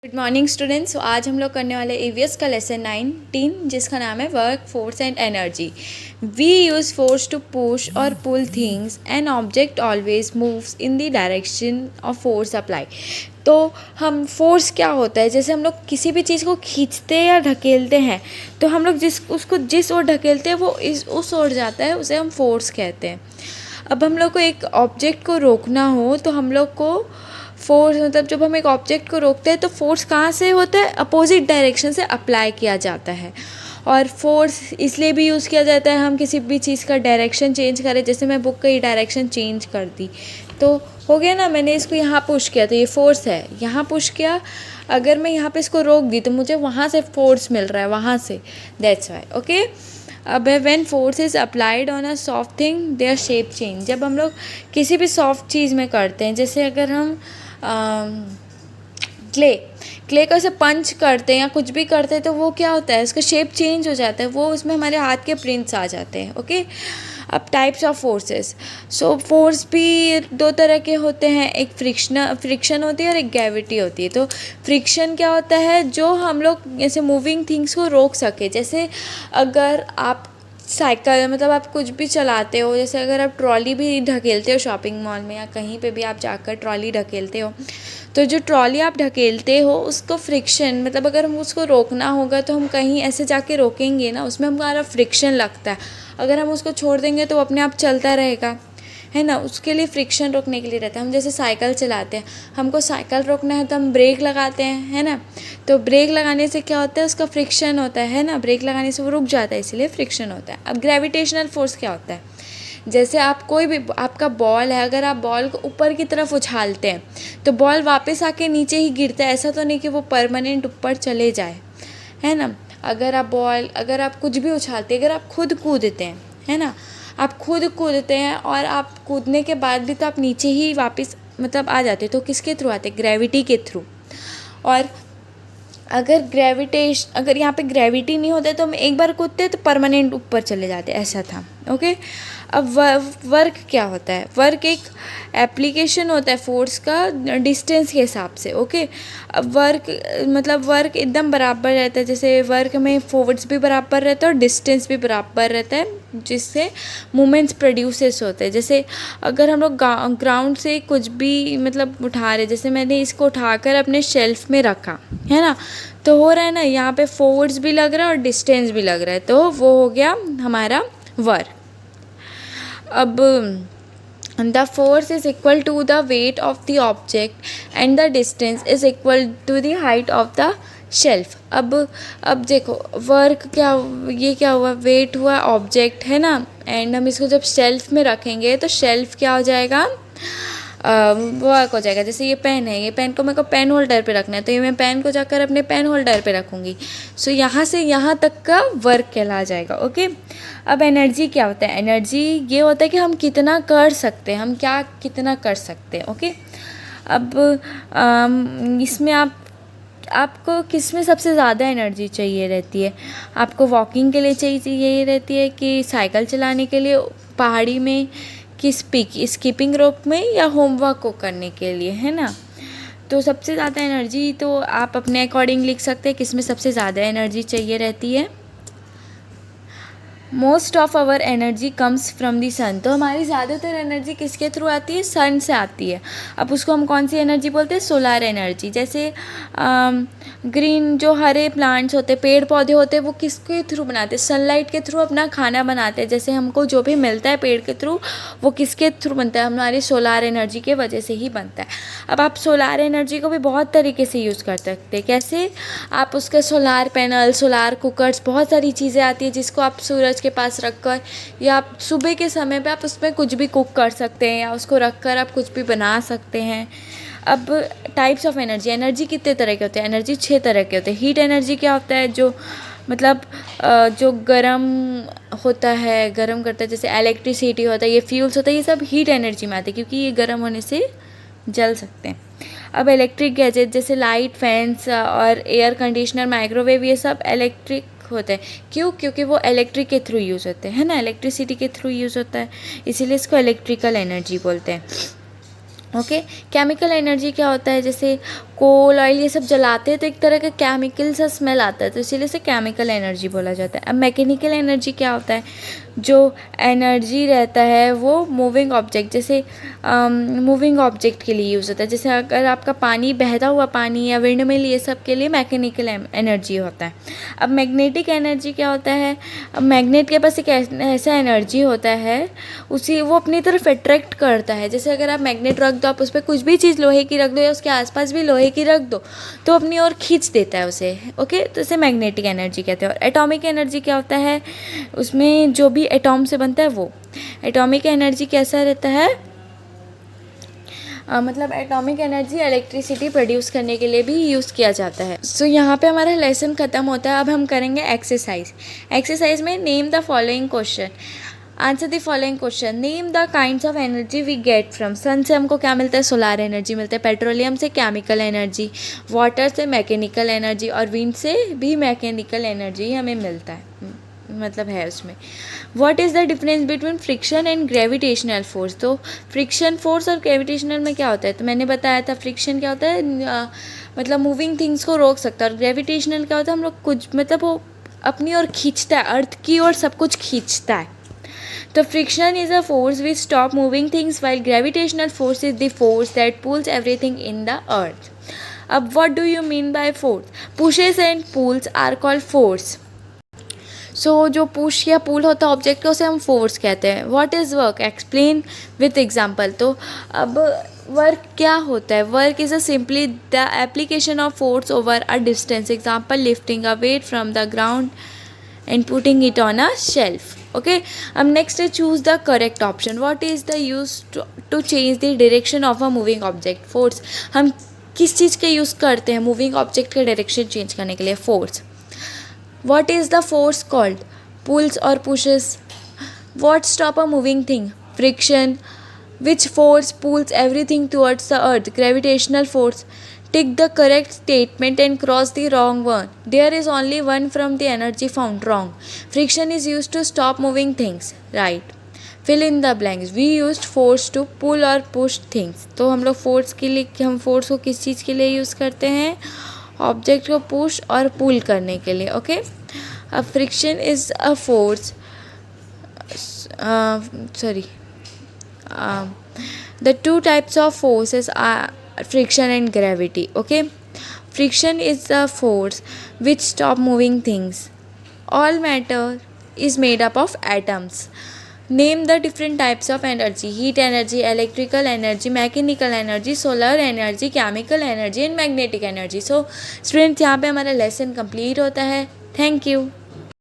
Good morning students. आज हम लोग करने वाले ईवीएस का लेसन 19 जिसका नाम है work force and energy. We use force to push और pull things and object always moves in the direction of force apply. तो हम फोर्स क्या होता है, जैसे हम लोग किसी भी चीज़ को खींचते या ढकेलते हैं तो हम लोग जिस ओर ढकेलते हैं वो उस ओर जाता है, उसे हम फोर्स कहते हैं। अब हम लोग को एक ऑब्जेक्ट को रोकना हो तो हम लोग को फोर्स जब हम एक ऑब्जेक्ट को रोकते हैं तो फोर्स कहाँ से होता है, अपोजिट डायरेक्शन से अप्लाई किया जाता है। और फोर्स इसलिए भी यूज़ किया जाता है, हम किसी भी चीज़ का डायरेक्शन चेंज करें। जैसे मैं बुक का डायरेक्शन चेंज कर दी तो हो गया ना, मैंने इसको यहाँ पुश किया तो ये फोर्स है, यहाँ पुश किया। अगर मैं यहाँ पे इसको रोक दी तो मुझे वहाँ से फोर्स मिल रहा है, वहाँ से, दैट्स वाई। ओके, अब when force is applied on a soft thing their shape change. जब हम लोग किसी भी सॉफ्ट चीज़ में करते हैं, जैसे अगर हम क्ले को ऐसे पंच करते हैं या कुछ भी करते हैं तो वो क्या होता है, उसका शेप चेंज हो जाता है, वो उसमें हमारे हाथ के प्रिंट्स आ जाते हैं। ओके, अब types of forces. So force भी दो तरह के होते हैं, एक फ्रिक्शन होती है और एक ग्रेविटी होती है। तो फ्रिक्शन क्या होता है, जो हम लोग ऐसे मूविंग थिंग्स को रोक सके। जैसे अगर आप साइकिल आप कुछ भी चलाते हो, जैसे अगर आप ट्रॉली भी ढकेलते हो शॉपिंग मॉल में या कहीं पे भी आप जाकर ट्रॉली ढकेलते हो, तो जो ट्रॉली आप ढकेलते हो उसको फ्रिक्शन अगर हम उसको रोकना होगा तो हम कहीं ऐसे जाके रोकेंगे ना, उसमें हमारा फ्रिक्शन लगता है। अगर हम उसको छोड़ देंगे तो वो अपने आप चलता रहेगा, है ना। उसके लिए फ्रिक्शन रोकने के लिए रहता है। हम जैसे साइकिल चलाते हैं, हमको साइकिल रोकना है तो हम ब्रेक लगाते हैं, है ना। तो ब्रेक लगाने से क्या होता है, उसका फ्रिक्शन होता है ना, ब्रेक लगाने से वो रुक जाता है, इसलिए फ्रिक्शन होता है। अब ग्रेविटेशनल फोर्स क्या होता है, जैसे आप कोई भी आपका बॉल है, अगर आप बॉल को ऊपर की तरफ उछालते हैं तो बॉल वापस आके नीचे ही गिरता है, ऐसा तो नहीं कि वो परमानेंट ऊपर चले जाए, है ना। अगर आप कुछ भी उछालते हैं, अगर आप खुद कूदते हैं, है ना, आप खुद कूदते हैं और आप कूदने के बाद भी तो आप नीचे ही वापस आ जाते, तो किसके थ्रू आते, ग्रेविटी के थ्रू। और अगर यहाँ पे ग्रेविटी नहीं होता तो हम एक बार कूदते तो परमानेंट ऊपर चले जाते, ऐसा था। ओके, अब वर्क क्या होता है, वर्क एक एप्लीकेशन होता है फोर्स का डिस्टेंस के हिसाब से। ओके, अब वर्क एकदम बराबर रहता है, जैसे वर्क में फोर्स भी बराबर रहता है और डिस्टेंस भी बराबर रहता है, जिससे मोमेंट्स प्रोड्यूसेस होते हैं। जैसे अगर हम लोग ग्राउंड से कुछ भी उठा रहे, जैसे मैंने इसको उठाकर अपने शेल्फ में रखा, है ना, तो हो रहा है ना, यहाँ पे फोर्स भी लग रहा है और डिस्टेंस भी लग रहा है, तो वो हो गया हमारा वर्क। अब the force is equal to the weight of the object and the distance is equal to the height of the shelf। अब देखो वर्क ये क्या हुआ, वेट हुआ ऑब्जेक्ट, है ना, एंड हम इसको जब शेल्फ में रखेंगे तो शेल्फ क्या हो जाएगा, वर्क हो जाएगा। जैसे ये पेन है, ये पेन को मेरे को पेन होल्डर पे रखना है, तो ये मैं पेन को जाकर अपने पेन होल्डर पे रखूँगी। सो यहाँ से यहाँ तक का वर्क कहला जाएगा। ओके, अब एनर्जी क्या होता है, एनर्जी ये होता है कि हम कितना कर सकते हैं, हम कितना कर सकते हैं। ओके, अब इसमें आपको किस में सबसे ज़्यादा एनर्जी चाहिए रहती है, आपको वॉकिंग के लिए चाहिए रहती है कि साइकिल चलाने के लिए पहाड़ी में, कि स्कीपिंग रोप में, या होमवर्क को करने के लिए, है ना। तो सबसे ज़्यादा एनर्जी तो आप अपने अकॉर्डिंग लिख सकते हैं किस में सबसे ज़्यादा एनर्जी चाहिए रहती है। Most of our energy comes from the sun. तो हमारी ज़्यादातर एनर्जी किसके थ्रू आती है, सन से आती है। अब उसको हम कौन सी एनर्जी बोलते हैं, सोलार एनर्जी। जैसे ग्रीन जो हरे प्लांट्स होते हैं, पेड़ पौधे होते हैं, वो किसके थ्रू बनाते हैं, सनलाइट के थ्रू अपना खाना बनाते हैं। जैसे हमको जो भी मिलता है पेड़ के थ्रू, वो किसके थ्रू बनता है, हमारी सोलार एनर्जी के वजह से ही बनता है। अब आप सोलार एनर्जी को भी बहुत तरीके से यूज़ कर सकते हैं। कैसे, आप उसके सोलार पैनल, सोलार कुकर्स, बहुत सारी चीज़ें आती है जिसको आप सूरज के पास रखकर, या आप सुबह के समय पे आप उसमें कुछ भी कुक कर सकते हैं, या उसको रखकर आप कुछ भी बना सकते हैं। अब टाइप्स ऑफ एनर्जी कितने तरह के होते हैं, एनर्जी 6 तरह के होते हैं। हीट एनर्जी क्या होता है, जो जो गर्म होता है, गर्म करता है, जैसे इलेक्ट्रिसिटी होता है, ये फ्यूल्स होता है, ये सब हीट एनर्जी में आते हैं क्योंकि ये गर्म होने से जल सकते हैं। अब इलेक्ट्रिक गैजेट जैसे लाइट, फैंस और एयर कंडीशनर, माइक्रोवेव, ये सब इलेक्ट्रिक होते हैं। क्यों, क्योंकि वो इलेक्ट्रिक के थ्रू यूज़ होते हैं, है ना, इलेक्ट्रिसिटी के थ्रू यूज़ होता है, इसीलिए इसको इलेक्ट्रिकल एनर्जी बोलते हैं। ओके। केमिकल एनर्जी क्या होता है, जैसे कोल ऑयल ये सब जलाते हैं तो एक तरह का केमिकल सा स्मेल आता है, तो इसीलिए इसे केमिकल एनर्जी बोला जाता है। अब मैकेनिकल एनर्जी क्या होता है, जो एनर्जी रहता है वो मूविंग ऑब्जेक्ट, जैसे मूविंग ऑब्जेक्ट के लिए यूज़ होता है। जैसे अगर आपका पानी, बहता हुआ पानी या विंड मिल, ये सब के लिए मैकेनिकल एनर्जी होता है। अब मैग्नेटिक एनर्जी क्या होता है, अब मैग्नेट के पास एक ऐसा एनर्जी होता है, उसी वो अपनी तरफ अट्रैक्ट करता है। जैसे अगर आप मैग्नेट रख दो, आप उस पर कुछ भी चीज़ लोहे की रख दो या उसके आसपास भी लोहे की रख दो, तो अपनी ओर खींच देता है उसे। ओके, तो इसे मैग्नेटिक एनर्जी कहते हैं। और एटॉमिक एनर्जी क्या होता है, उसमें जो भी एटॉम से बनता है वो। एटॉमिक एनर्जी कैसा रहता है, मतलब एटॉमिक एनर्जी इलेक्ट्रिसिटी प्रोड्यूस करने के लिए भी यूज़ किया जाता है। सो यहाँ पे हमारा लेसन ख़त्म होता है। अब हम करेंगे एक्सरसाइज। एक्सरसाइज में name the following question, answer the following question. Name the kinds of energy we get from sun से हमको क्या मिलता है, सोलार एनर्जी मिलता है। पेट्रोलियम से केमिकल एनर्जी, वाटर से मैकेनिकल एनर्जी, और विंड से भी मैकेनिकल एनर्जी हमें मिलता है, मतलब है उसमें। What is the difference between friction and gravitational force. तो फ्रिक्शन फोर्स और ग्रेविटेशनल में क्या होता है, तो मैंने बताया था फ्रिक्शन क्या होता है, मतलब मूविंग थिंग्स को रोक सकता है, और ग्रेविटेशनल क्या होता है, हम लोग कुछ, मतलब वो अपनी ओर खींचता है, अर्थ की ओर सब कुछ खींचता है। तो friction is a force which stop moving things, while gravitational force is the force that pulls everything in the earth. अब what do you mean by force, pushes and pulls are called force. So जो push या पुल होता है object का, उसे हम force कहते हैं। What is work, explain with example. तो अब वर्क क्या होता है, work is a simply the application of force over a distance, example lifting a weight from the ground and putting it on a shelf. Okay, अब next है choose the correct option. What is the use to change the direction of a moving object, force. हम किस चीज़ के use करते हैं moving object का direction change करने के लिए, force. What is the force called? Pulls or pushes? What stop a moving thing? Friction. Which force pulls everything towards the earth? Gravitational force. Tick the correct statement and cross the wrong one. There is only one from the energy found. Wrong. Friction is used to stop moving things. Right. Fill in the blanks. We used force to pull or push things. तो हम लोग force के लिए, हम force को किस चीज़ के लिए यूज़ करते हैं, ऑब्जेक्ट को पुश और पुल करने के लिए। ओके, अब friction is a force, sorry, the two types of forces are friction and gravity. Okay, friction is the force which stop moving things. All matter is made up of atoms. Name the different types of energy, heat energy, electrical energy, mechanical energy, solar energy, chemical energy and magnetic energy. So students, यहाँ पे हमारा lesson complete होता है। Thank you.